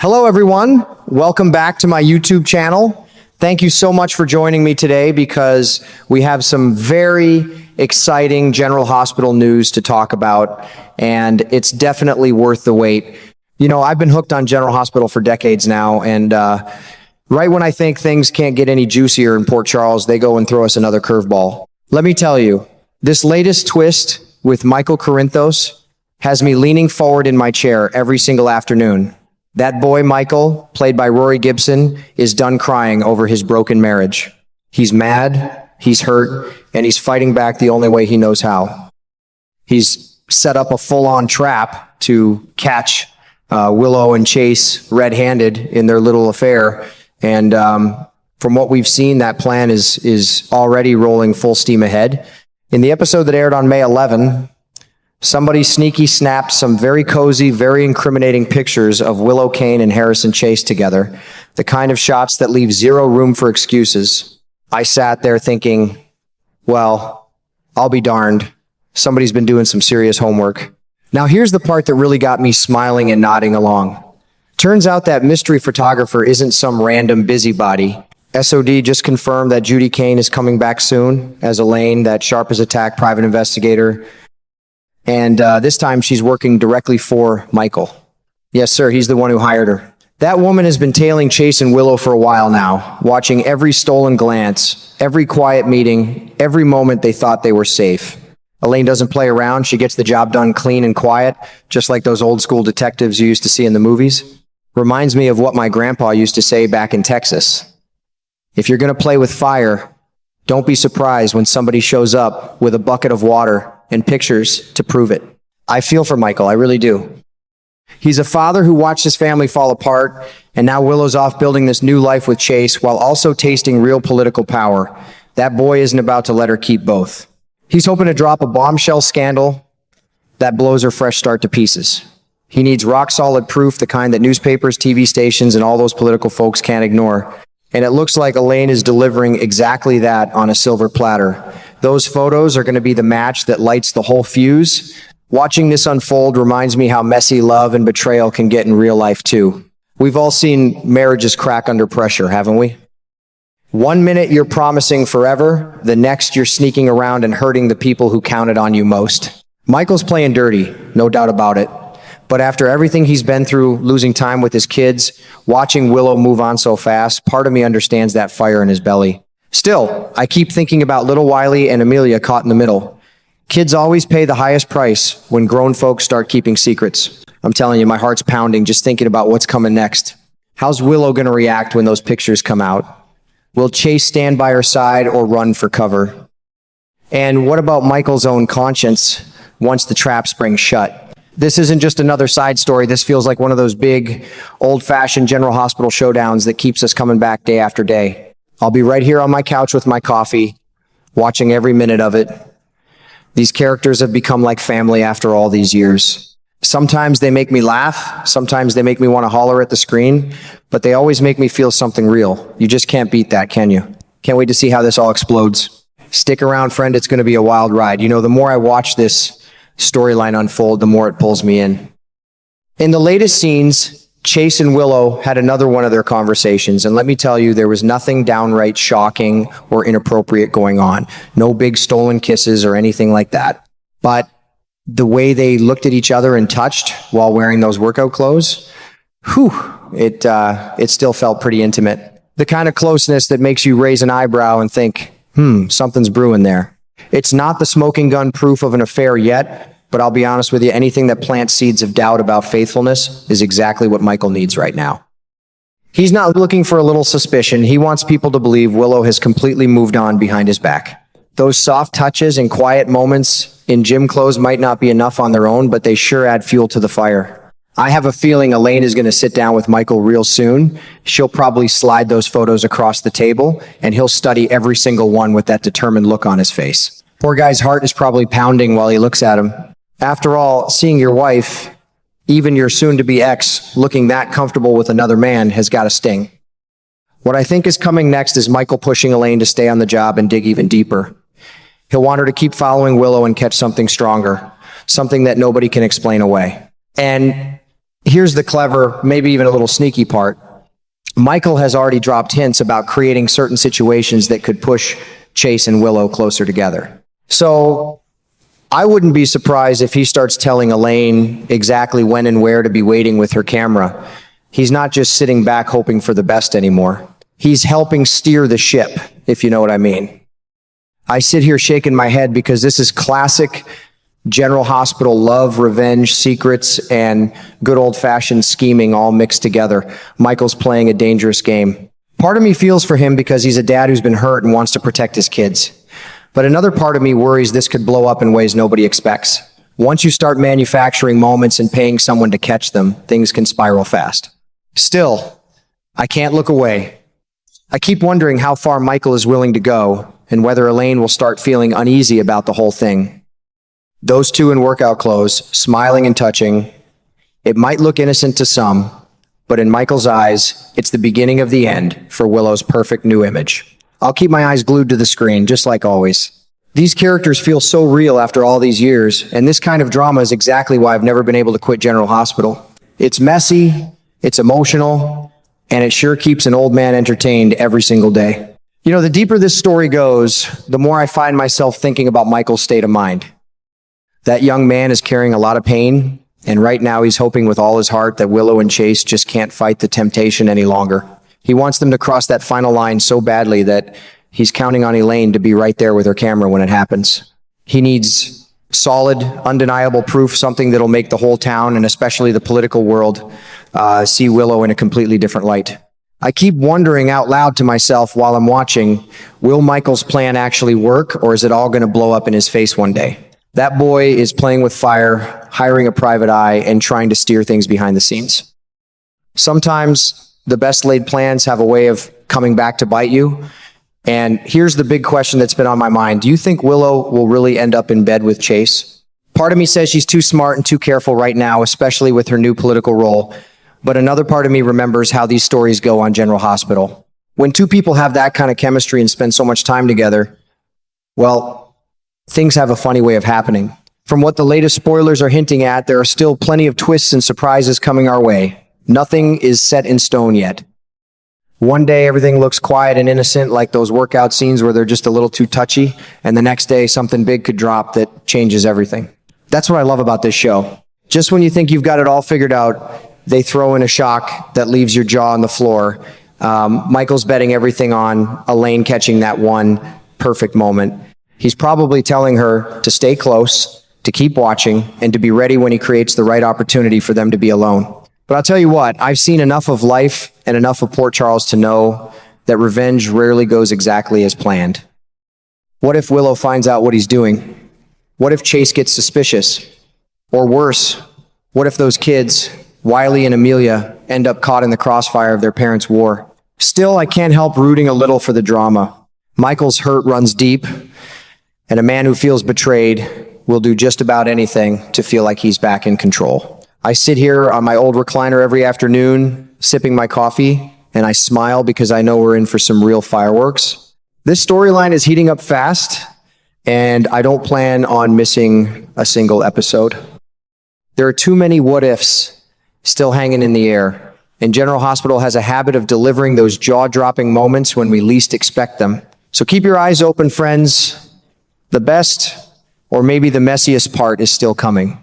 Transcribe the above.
Hello, everyone. Welcome back to my YouTube channel. Thank you so much for joining me today because we have some very exciting General Hospital news to talk about, and it's definitely worth the wait. You know, I've been hooked on General Hospital for decades now, and right when I think things can't get any juicier in Port Charles, they go and throw us another curveball. Let me tell you, this latest twist with Michael Corinthos has me leaning forward in my chair every single afternoon. That boy, Michael, played by Rory Gibson, is done crying over his broken marriage. He's mad, he's hurt, and he's fighting back the only way he knows how. He's set up a full-on trap to catch Willow and Chase red-handed in their little affair. And from what we've seen, that plan is already rolling full steam ahead. In the episode that aired on May 11, somebody sneaky snapped some very cozy, very incriminating pictures of Willow Kane and Harrison Chase together, the kind of shots that leave zero room for excuses. I sat there thinking, well, I'll be darned. Somebody's been doing some serious homework. Now here's the part that really got me smiling and nodding along. Turns out that mystery photographer isn't some random busybody. SOD just confirmed that Judy Kane is coming back soon as Elaine, that sharp-as-a-tack private investigator. And this time she's working directly for Michael. Yes, sir, he's the one who hired her. That woman has been tailing Chase and Willow for a while now, watching every stolen glance, every quiet meeting, every moment they thought they were safe. Elaine doesn't play around. She gets the job done clean and quiet, just like those old school detectives you used to see in the movies. Reminds me of what my grandpa used to say back in Texas. If you're going to play with fire, don't be surprised when somebody shows up with a bucket of water and pictures to prove it. I feel for Michael, I really do. He's a father who watched his family fall apart, and now Willow's off building this new life with Chase while also tasting real political power. That boy isn't about to let her keep both. He's hoping to drop a bombshell scandal that blows her fresh start to pieces. He needs rock-solid proof, the kind that newspapers, TV stations, and all those political folks can't ignore. And it looks like Elaine is delivering exactly that on a silver platter. Those photos are going to be the match that lights the whole fuse. Watching this unfold reminds me how messy love and betrayal can get in real life too. We've all seen marriages crack under pressure, haven't we? One minute you're promising forever, the next you're sneaking around and hurting the people who counted on you most. Michael's playing dirty, no doubt about it. But after everything he's been through, losing time with his kids, watching Willow move on so fast, part of me understands that fire in his belly. Still, I keep thinking about little Wiley and Amelia caught in the middle. Kids always pay the highest price when grown folks start keeping secrets. I'm telling you, my heart's pounding just thinking about what's coming next. How's Willow going to react when those pictures come out? Will Chase stand by her side or run for cover? And what about Michael's own conscience once the trap springs shut? This isn't just another side story. This feels like one of those big, old-fashioned General Hospital showdowns that keeps us coming back day after day. I'll be right here on my couch with my coffee, watching every minute of it. These characters have become like family after all these years. Sometimes they make me laugh, sometimes they make me want to holler at the screen, but they always make me feel something real. You just can't beat that, can you? Can't wait to see how this all explodes. Stick around, friend, it's going to be a wild ride. You know, the more I watch this storyline unfold, the more it pulls me in. In the latest scenes, Chase and Willow had another one of their conversations, and let me tell you, there was nothing downright shocking or inappropriate going on. No big stolen kisses or anything like that. But the way they looked at each other and touched while wearing those workout clothes, it still felt pretty intimate. The kind of closeness that makes you raise an eyebrow and think, something's brewing there. It's not the smoking gun proof of an affair yet, but I'll be honest with you, anything that plants seeds of doubt about faithfulness is exactly what Michael needs right now. He's not looking for a little suspicion. He wants people to believe Willow has completely moved on behind his back. Those soft touches and quiet moments in gym clothes might not be enough on their own, but they sure add fuel to the fire. I have a feeling Elaine is going to sit down with Michael real soon. She'll probably slide those photos across the table, and he'll study every single one with that determined look on his face. Poor guy's heart is probably pounding while he looks at him. After all, seeing your wife, even your soon-to-be ex, looking that comfortable with another man has got to sting. What I think is coming next is Michael pushing Elaine to stay on the job and dig even deeper. He'll want her to keep following Willow and catch something stronger, something that nobody can explain away. And Here's the clever, maybe even a little sneaky part. Michael has already dropped hints about creating certain situations that could push Chase and Willow closer together. So I wouldn't be surprised if he starts telling Elaine exactly when and where to be waiting with her camera. He's not just sitting back hoping for the best anymore. He's helping steer the ship, if you know what I mean. I sit here shaking my head because this is classic General Hospital love, revenge, secrets, and good old-fashioned scheming all mixed together. Michael's playing a dangerous game. Part of me feels for him because he's a dad who's been hurt and wants to protect his kids. But another part of me worries this could blow up in ways nobody expects. Once you start manufacturing moments and paying someone to catch them, things can spiral fast. Still, I can't look away. I keep wondering how far Michael is willing to go and whether Elaine will start feeling uneasy about the whole thing. Those two in workout clothes, smiling and touching. It might look innocent to some, but in Michael's eyes, it's the beginning of the end for Willow's perfect new image. I'll keep my eyes glued to the screen, just like always. These characters feel so real after all these years, and this kind of drama is exactly why I've never been able to quit General Hospital. It's messy, it's emotional, and it sure keeps an old man entertained every single day. You know, the deeper this story goes, the more I find myself thinking about Michael's state of mind. That young man is carrying a lot of pain, and right now he's hoping with all his heart that Willow and Chase just can't fight the temptation any longer. He wants them to cross that final line so badly that he's counting on Elaine to be right there with her camera when it happens. He needs solid, undeniable proof, something that'll make the whole town, and especially the political world, see Willow in a completely different light. I keep wondering out loud to myself while I'm watching, will Michael's plan actually work, or is it all going to blow up in his face one day? That boy is playing with fire, hiring a private eye, and trying to steer things behind the scenes. Sometimes the best laid plans have a way of coming back to bite you. And here's the big question that's been on my mind. Do you think Willow will really end up in bed with Chase? Part of me says she's too smart and too careful right now, especially with her new political role. But another part of me remembers how these stories go on General Hospital. When two people have that kind of chemistry and spend so much time together, well, things have a funny way of happening. From what the latest spoilers are hinting at, there are still plenty of twists and surprises coming our way. Nothing is set in stone yet. One day everything looks quiet and innocent, like those workout scenes where they're just a little too touchy, and the next day something big could drop that changes everything. That's what I love about this show. Just when you think you've got it all figured out, they throw in a shock that leaves your jaw on the floor. Michael's betting everything on Elaine catching that one perfect moment. He's probably telling her to stay close, to keep watching, and to be ready when he creates the right opportunity for them to be alone. But I'll tell you what, I've seen enough of life and enough of Port Charles to know that revenge rarely goes exactly as planned. What if Willow finds out what he's doing? What if Chase gets suspicious? Or worse, what if those kids, Wiley and Amelia, end up caught in the crossfire of their parents' war? Still, I can't help rooting a little for the drama. Michael's hurt runs deep, and a man who feels betrayed will do just about anything to feel like he's back in control. I sit here on my old recliner every afternoon, sipping my coffee, and I smile because I know we're in for some real fireworks. This storyline is heating up fast, and I don't plan on missing a single episode. There are too many what-ifs still hanging in the air, and General Hospital has a habit of delivering those jaw-dropping moments when we least expect them. So keep your eyes open, friends. The best, or maybe the messiest part, is still coming.